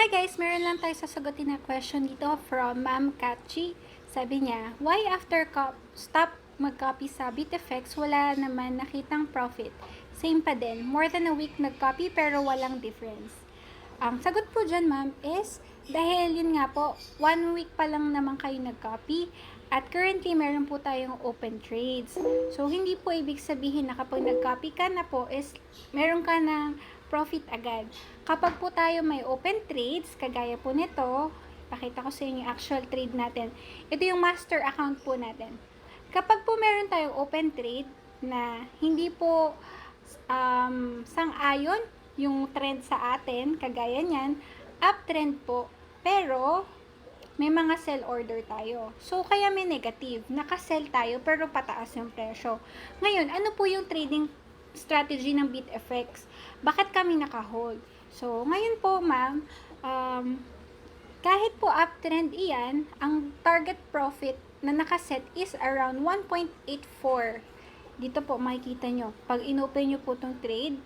Hi guys! Meron lang tayo sasagutin na question dito from Ma'am Katchi. Sabi niya, why after stop mag-copy sa BitFX, wala naman nakitang profit? Same pa din. More than a week nag-copy pero walang difference. Ang sagot po dyan ma'am is, dahil yun nga po, 1 week pa lang naman kayo nag-copy at currently meron po tayong open trades. So, hindi po ibig sabihin na kapag nag-copy ka na po is meron ka ng profit agad. Kapag po tayo may open trades, kagaya po nito, pakita ko sa inyo yung actual trade natin. Ito yung master account po natin. Kapag po meron tayong open trade na hindi po sang-ayon yung trend sa atin, kagaya niyan, uptrend po, pero may mga sell order tayo. So, kaya may negative. Naka-sell tayo, pero pataas yung presyo. Ngayon, ano po yung trading strategy ng BitFX? Bakit kami naka-hold? So, ngayon po, ma'am, kahit po uptrend iyan, ang target profit na nakaset is around 1.84. Dito po makikita nyo. Pag inopen nyo po itong trade,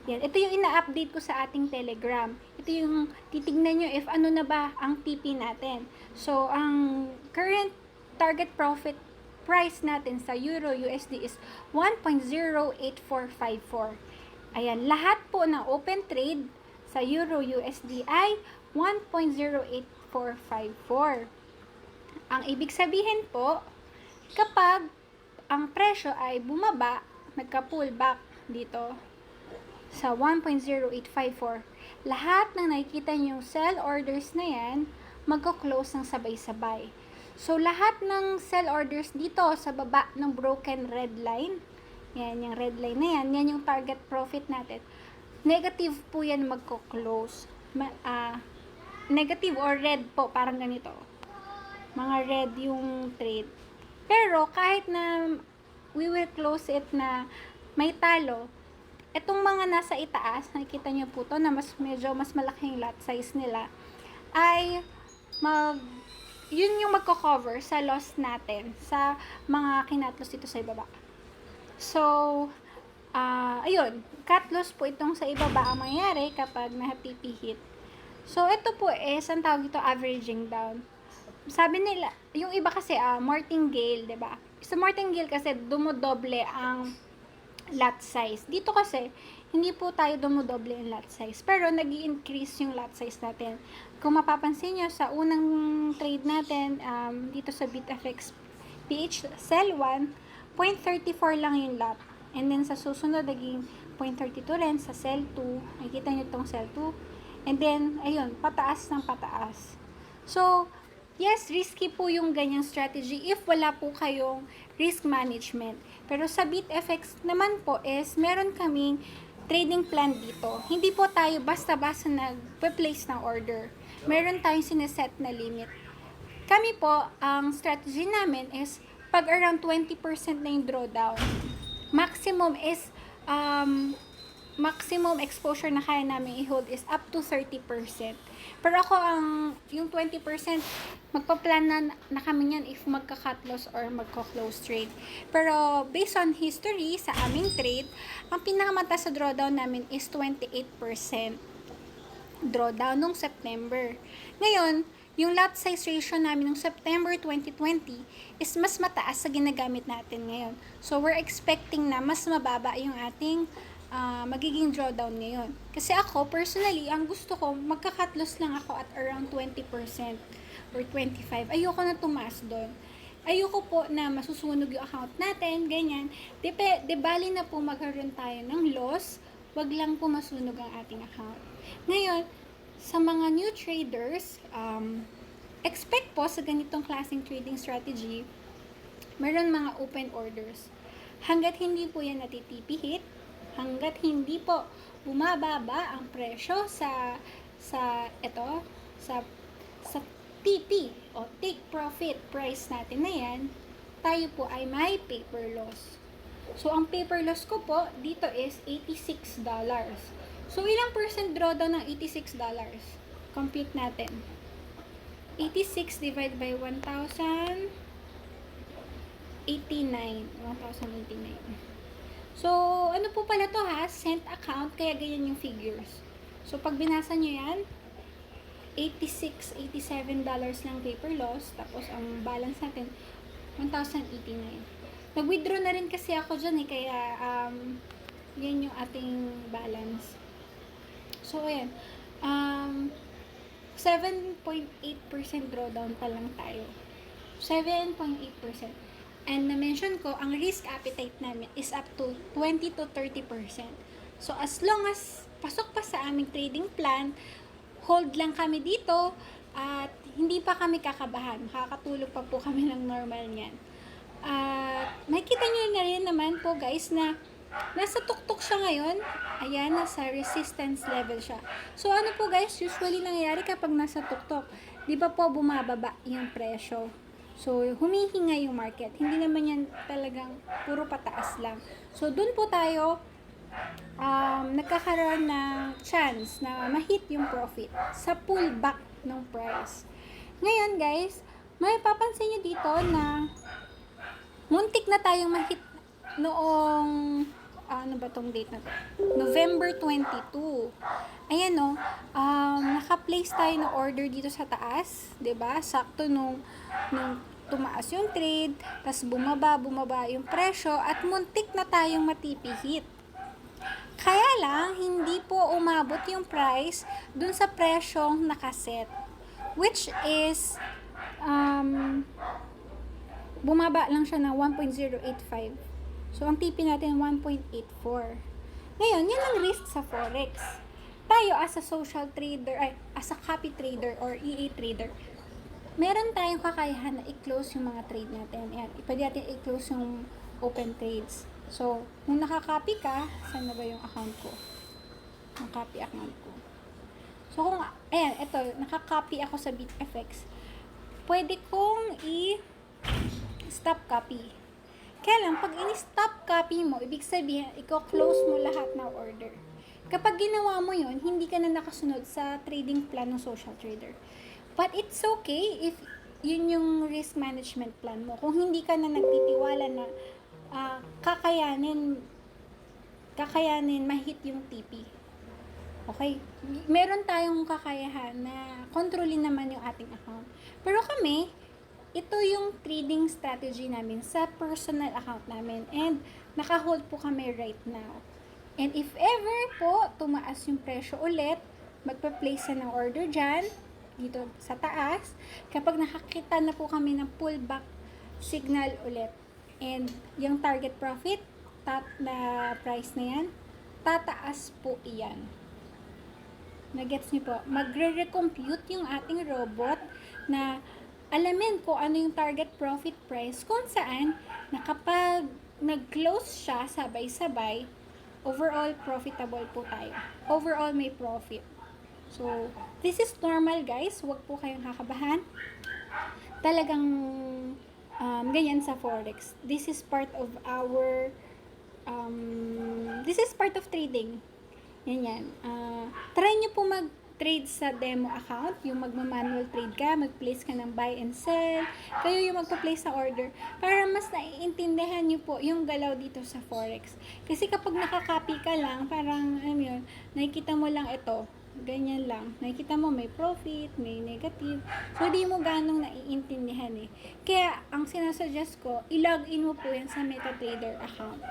yan. Ito yung ina-update ko sa ating Telegram. Ito yung titignan nyo if ano na ba ang TP natin. So, ang current target profit price natin sa Euro USD is 1.08454. Ayan, lahat po ng open trade sa Euro USD ay 1.08454. Ang ibig sabihin po, kapag ang presyo ay bumaba, nagka-pullback dito sa 1.0854, lahat ng nakikita nyo sell orders na yan, magko-close ng sabay-sabay. So, lahat ng sell orders dito sa baba ng broken red line, yan, yung red line na yan, yan yung target profit natin. Negative po yan magko-close. Negative or red po, parang ganito. Mga red yung trade. Pero, kahit na we will close it na may talo, itong mga nasa itaas, nakikita nyo po to na medyo mas malaking lot size nila, ay yun yung magko-cover sa loss natin sa mga kinatlos dito sa ibaba. So, ayun, cut loss po itong sa ibaba ang mangyayari kapag na-TP hit. So, ito po is, ang tawag ito, averaging down. Sabi nila, yung iba kasi, martingale, diba? Sa martingale kasi, dumodoble ang lot size. Dito kasi, hindi po tayo dumodoble yung lot size. Pero, nag-i-increase yung lot size natin. Kung mapapansin nyo, sa unang trade natin, dito sa BitFX PH, sell 1, 0.34 lang yung lot. And then, sa susunod, naging 0.32 rin sa sell 2. Nakikita nyo itong sell 2. And then, ayun, pataas ng pataas. So, yes, risky po yung ganyang strategy if wala po kayong risk management. Pero sa BitFX naman po is meron kaming trading plan dito. Hindi po tayo basta-basta nag-place ng order. Meron tayong sineset na limit. Kami po, ang strategy namin is pag around 20% na yung drawdown, maximum is maximum exposure na kaya namin i-hold is up to 30%. Pero ako, yung 20%, magpa-plan na kami yan if magka-cut loss or magka-close trade. Pero, based on history sa aming trade, ang pinakamataas sa drawdown namin is 28% drawdown nung September. Ngayon, yung lot size ratio namin nung September 2020 is mas mataas sa ginagamit natin ngayon. So, we're expecting na mas mababa yung ating magiging drawdown ngayon. Kasi ako, personally, ang gusto ko, magka-cut loss lang ako at around 20% or 25%. Ayoko na tumaas doon. Ayoko po na masusunog yung account natin, ganyan. Bali na po magkaroon tayo ng loss, wag lang po masunog ang ating account. Ngayon, sa mga new traders, expect po sa ganitong klaseng trading strategy, meron mga open orders. Hanggat hindi po yan natitipi hit, hanggat hindi po bumababa ang presyo sa TP o take profit price natin na yan, tayo po ay may paper loss. So, ang paper loss ko po dito is $86. So, ilang percent drawdown ng $86? Compute natin. 86 divided by 1,089. 1,089. So, ano po pala to ha? Cent account, kaya ganyan yung figures. So, pag binasa nyo yan, $86-87 lang paper loss. Tapos, ang balance natin, 1,089. Nag-withdraw na rin kasi ako dyan eh. Kaya, yan yung ating balance. So, ayan. 7.8% drawdown pa lang tayo. 7.8%. And na-mention ko, ang risk appetite namin is up to 20 to 30%. So, as long as pasok pa sa aming trading plan, hold lang kami dito, at hindi pa kami kakabahan. Makakatulog pa po kami ng normal niyan. At makikita nyo nga rin naman po guys na nasa tuktok siya ngayon. Ayan, nasa resistance level siya. So, ano po guys, usually nangyayari kapag nasa tuktok, di ba po bumababa yung presyo? So, humihinga yung market. Hindi naman yan talagang puro pataas lang. So, dun po tayo nagkakaroon ng chance na ma-hit yung profit sa pullback ng price. Ngayon guys, may papansin nyo dito na muntik na tayong ma-hit noong ano ba tong date na to? November 22. Ayan no, naka-place tayo ng order dito sa taas, 'di ba? Sakto nung tumaas yung trade, tas bumaba yung presyo at muntik na tayong matipihit. Kaya lang, hindi po umabot yung price dun sa presyong nakaset. Which is, bumaba lang siya ng 1.085. So, ang TP natin 1.84. Ngayon, yan ang risk sa Forex. Tayo as a social trader, as a copy trader or EA trader, meron tayong kakayahan na i-close yung mga trade natin. Ayan, pwede natin i-close yung open trades. So, kung nakaka-copy ka, saan na ba yung account ko? Yung copy account ko. So, kung, ayan, ito, nakaka-copy ako sa BitFX, pwede kong i-stop copy. Kaya lang, pag in-stop copy mo, ibig sabihin, i-close mo lahat ng order. Kapag ginawa mo yon, hindi ka na nakasunod sa trading plan ng social trader. But it's okay if yun yung risk management plan mo. Kung hindi ka na nagtitiwala na kakayanin ma-hit yung TP. Okay? Meron tayong kakayahan na kontrolin naman yung ating account. Pero kami, ito yung trading strategy namin sa personal account namin. And naka-hold po kami right now. And if ever po tumaas yung presyo ulit, magpa-place ng order dyan, dito sa taas. Kapag nakakita na po kami ng pullback signal ulit, and yung target profit, na price na yan, tataas po iyan. Nagets niyo po? Magre-recompute yung ating robot na alamin kung ano yung target profit price kung saan na kapag nag-close siya sabay-sabay, overall profitable po tayo. Overall may profit. So, this is normal guys. Huwag po kayong kakabahan. Talagang ganyan sa Forex. This is part of our this is part of trading. Yan. Try nyo po mag-trade sa demo account, yung magma-manual trade ka, mag-place ka ng buy and sell, kayo yung magpa-place sa order, para mas naiintindihan nyo po yung galaw dito sa Forex. Kasi kapag nakaka-copy ka lang, parang, yun, nakikita mo lang ito, ganyan lang. Nakikita mo may profit, may negative, so di mo ganong naiintindihan eh. Kaya, ang sinasuggest ko, i-login mo po yan sa MetaTrader account,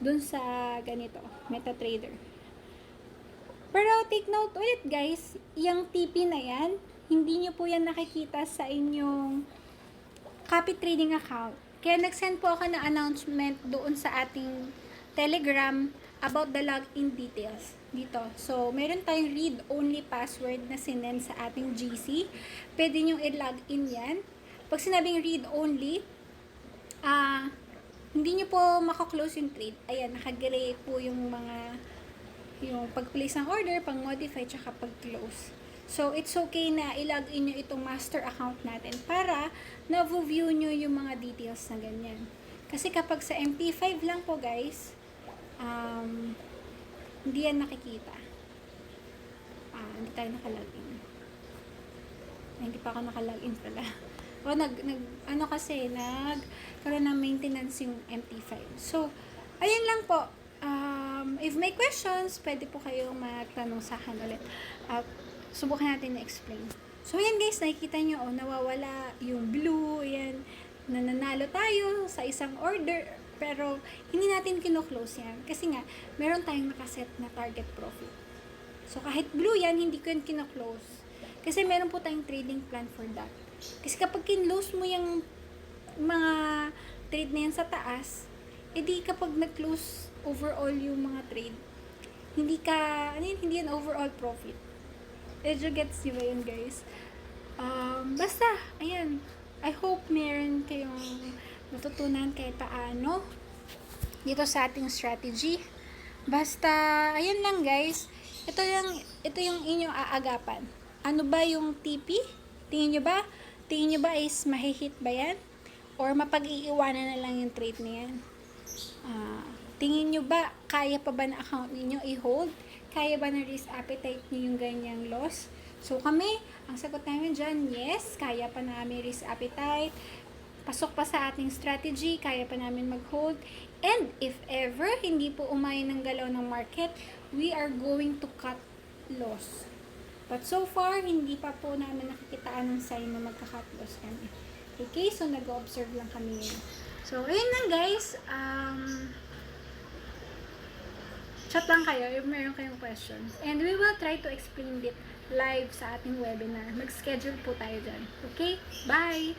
dun sa ganito, MetaTrader. Pero take note ulit guys, yung TP na yan, hindi nyo po yan nakikita sa inyong copy trading account. Kaya nag-send po ako ng announcement doon sa ating Telegram about the login details dito. So, meron tayong read-only password na sinend sa ating GC. Pwede nyo i-login yan. Pag sinabing read-only, hindi nyo po makaklose yung trade. Ayan, nakagray po yung pag-place ng order, pang-modify, tsaka pag-close. So, it's okay na i-login nyo itong master account natin para na-view nyo yung mga details na ganyan. Kasi kapag sa MP5 lang po guys, hindi yan nakikita. Hindi tayo nakalogin. Hindi pa ako nakalogin pala. O, nagkaroon ng maintenance yung MP5. So, ayun lang po. If may questions, pwede po kayong magtanong sa akin ulit. Subukan natin na explain. So, ayan guys, nakikita nyo, nawawala yung blue, ayan, nananalo tayo sa isang order, pero hindi natin kino-close yan. Kasi nga, meron tayong nakaset na target profit. So, kahit blue yan, hindi ko yan kino-close. Kasi meron po tayong trading plan for that. Kasi kapag kin-close mo yung mga trade na yan sa taas, edi kapag nag-close overall yung mga trade, hindi yan overall profit. Medyo gets nyo ba yun, guys? Basta, ayan. I hope meron kayong natutunan kahit paano dito sa ating strategy. Basta, ayan lang, guys. Ito yung inyong aagapan. Ano ba yung TP? Tingin nyo ba? Tingin nyo ba is mahihit ba yan? Or mapag-iiwanan na lang yung trade na yan? Tingin nyo ba, kaya pa ba na account ninyo i-hold? Kaya ba na risk appetite nyo yung ganyang loss? So kami, ang sagot namin dyan, yes, kaya pa namin risk appetite. Pasok pa sa ating strategy, kaya pa namin mag-hold. And if ever, hindi po umay ng galaw ng market, we are going to cut loss. But so far, hindi pa po namin nakikitaan ng sign na magka-cut loss kami. Okay, so nag-observe lang kami yun. So, ayun lang guys. Chat lang kayo if meron kayong questions. And we will try to explain it live sa ating webinar. Mag-schedule po tayo dyan. Okay? Bye!